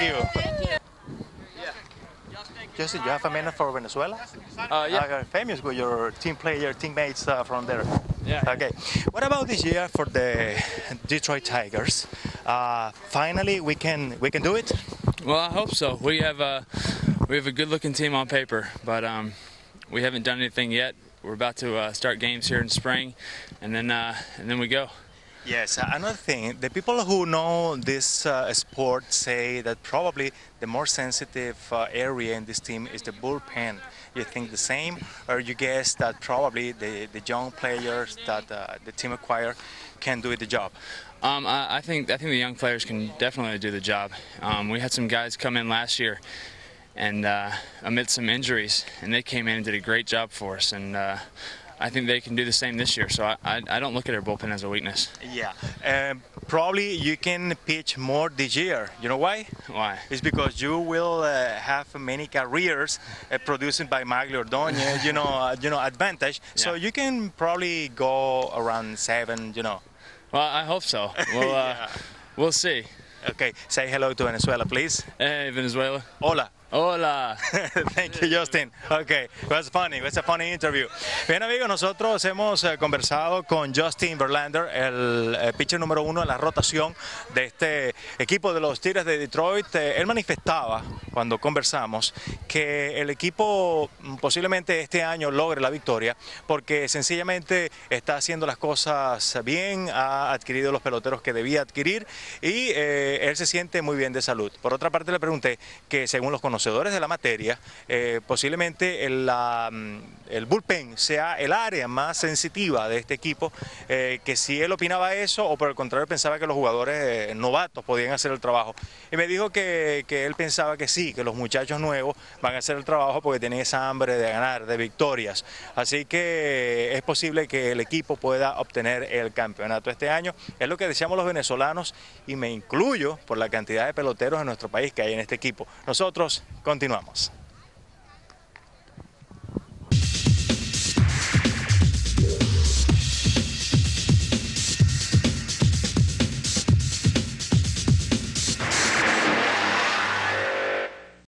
you. Justin, you have a minute for Venezuela? Yeah. Famous with your teammates from there. Yeah. Okay. What about this year for the Detroit Tigers? Finally, we can do it. Well, I hope so. We have a good-looking team on paper, but we haven't done anything yet. We're about to start games here in spring, and then we go. Yes, another thing, the people who know this sport say that probably the more sensitive area in this team is the bullpen. You think the same, or you guess that probably the young players that the team acquire can do the job? I think the young players can definitely do the job. We had some guys come in last year, and amid some injuries, and they came in and did a great job for us. And I think they can do the same this year, so I don't look at our bullpen as a weakness. Yeah, probably you can pitch more this year. You know why? Why? It's because you will have many careers produced by Magglio Ordonez, you know, advantage. Yeah. So you can probably go around 7, Well, I hope so. Yeah. We'll see. Okay, say hello to Venezuela, please. Hey, Venezuela. Hola. Hola. Thank you, Justin. Okay, it was funny. It was a funny interview. Bien, amigos, nosotros hemos conversado con Justin Verlander, el pitcher número 1 en la rotación de este equipo de los Tigres de Detroit. Él manifestaba, cuando conversamos, que el equipo posiblemente este año logre la victoria porque sencillamente está haciendo las cosas bien, ha adquirido los peloteros que debía adquirir y él se siente muy bien de salud. Por otra parte, le pregunté que según los conocedores de la materia, posiblemente el bullpen sea el área más sensitiva de este equipo, que si él opinaba eso o por el contrario pensaba que los jugadores novatos podían hacer el trabajo. Y me dijo que él pensaba que sí, que los muchachos nuevos van a hacer el trabajo porque tienen esa hambre de ganar, de victorias. Así que es posible que el equipo pueda obtener el campeonato este año. Es lo que deseamos los venezolanos y me incluyo por la cantidad de peloteros en nuestro país que hay en este equipo. Nosotros continuamos.